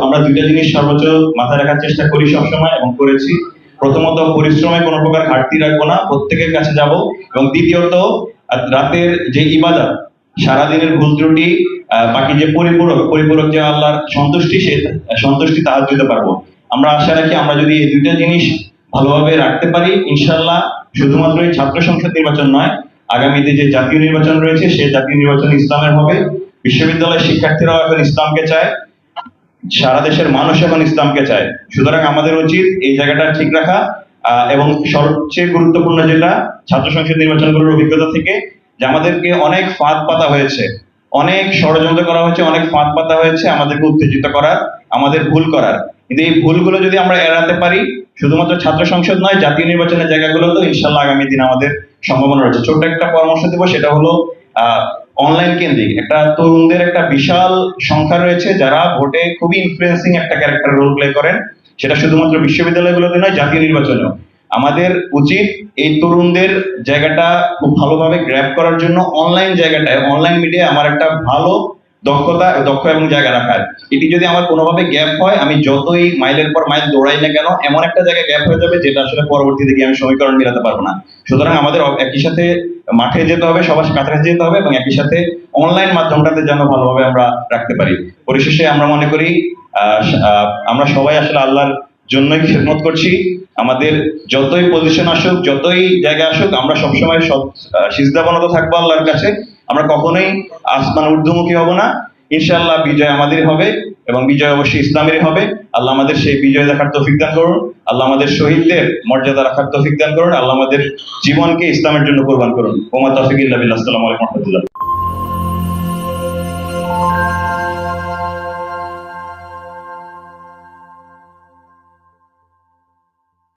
আমরা দুইটা জিনিস সর্বোচ্চ মাথায় রাখার চেষ্টা করি সবসময় এবং করেছি। প্রথমত, পরিশ্রমে কোনো প্রকার ঘাটতি রাখবো না, প্রত্যেকের কাছে যাব। এবং দ্বিতীয়ত, রাতের যে ইবাদত, সারাদিনের ভুল ত্রুটি, বাকি যে পরিপূরক যে আল্লাহর সন্তুষ্টি, সে সন্তুষ্টি তাহার দিতে পারবো। আমরা আশা রাখি আমরা যদি এই দুইটা জিনিস ভালোভাবে রাখতে পারি, ইনশাল্লাহ শুধুমাত্র এই ছাত্র সংসদ নির্বাচন নয়, আগামীতে যে জাতীয় নির্বাচন রয়েছে সেই জাতীয় নির্বাচন ইসলামের হবে। বিশ্ববিদ্যালয়ের শিক্ষার্থীরাও এখন ইসলামকে চায়, সারা দেশের মানুষ এখন ইসলামকে চায়। সুতরাং আমাদের উচিত এই জায়গাটা ঠিক রাখা। এবং সবচেয়ে গুরুত্বপূর্ণ যেটা, ছাত্র সংসদ নির্বাচনগুলোর অভিজ্ঞতা থেকে, যে আমাদেরকে অনেক ফাঁদ পাতা হয়েছে, অনেক ষড়যন্ত্র করা হয়েছে, অনেক ফাঁদ পাতা হয়েছে আমাদেরকে উত্তেজিত করার, আমাদের ভুল করার। কিন্তু এই ভুলগুলো যদি আমরা এড়াতে পারি, শুধুমাত্র ছাত্র সংসদ নয়, জাতীয় নির্বাচনের জায়গাগুলোতেও ইনশাল্লাহ আগামী দিন আমাদের সম্ভাবনা রয়েছে। ছোট্ট একটা পরামর্শ দেব, সেটা হলো অনলাইন কেন্দ্রিক একটা তরুণদের একটা বিশাল সংখ্যা রয়েছে যারা ভোটে খুবই ইনফ্লুয়েন্সিং একটা ক্যারেক্টার রোল প্লে করেন। সেটা শুধুমাত্র বিশ্ববিদ্যালয়গুলোতে নয়, জাতীয় নির্বাচনেও। আমাদের উচিত এই তরুণদের জায়গাটা খুব ভালোভাবে গ্র্যাব করার জন্য অনলাইন জায়গাটায়, অনলাইন মিডিয়ায় আমার একটা ভালো দক্ষ এবং জায়গা রাখার। এটি যদি আমার কোনোভাবে গ্যাপ হয়, আমি যতই মাইলের পর মাইল দৌড়াই না কেন, এমন একটা জায়গায় গ্যাপ হয়ে যাবে যেটা আসলে পরবর্তীতে গিয়ে আমি সমীকরণ মিলাতে পারবো না। সুতরাং আমাদের একই সাথে মাঠে যেতে হবে, সবার কাছাকাছি যেতে হবে, এবং একই সাথে অনলাইন মাধ্যমটাতে যেন ভালোভাবে আমরা রাখতে পারি। পরিশেষে আমরা মনে করি আমরা সবাই আসলে আল্লাহর জন্যই খেদমত করছি। আমাদের যতই পজিশন আসুক, যতই জায়গা আসুক, আমরা সবসময় সিজদাবনত থাকবো আল্লাহর কাছে। আমরা কখনোই আসমান ঊর্ধ্বমুখী হব না। ইনশাআল্লাহ বিজয় আমাদেরই হবে, এবং বিজয় অবশ্যই ইসলামেরই হবে। আল্লাহ আমাদের সেই বিজয় দেখার তৌফিক দান করুন। আল্লাহ আমাদের শহীদদের মর্যাদা রাখার তৌফিক দান করুন। আল্লাহ আমাদের জীবনকে ইসলামের জন্য কোরবান করুন। ওমা তৌফিক ইল্লা বিল্লাহ। আসসালামু আলাইকুম ওয়া রাহমাতুল্লাহ।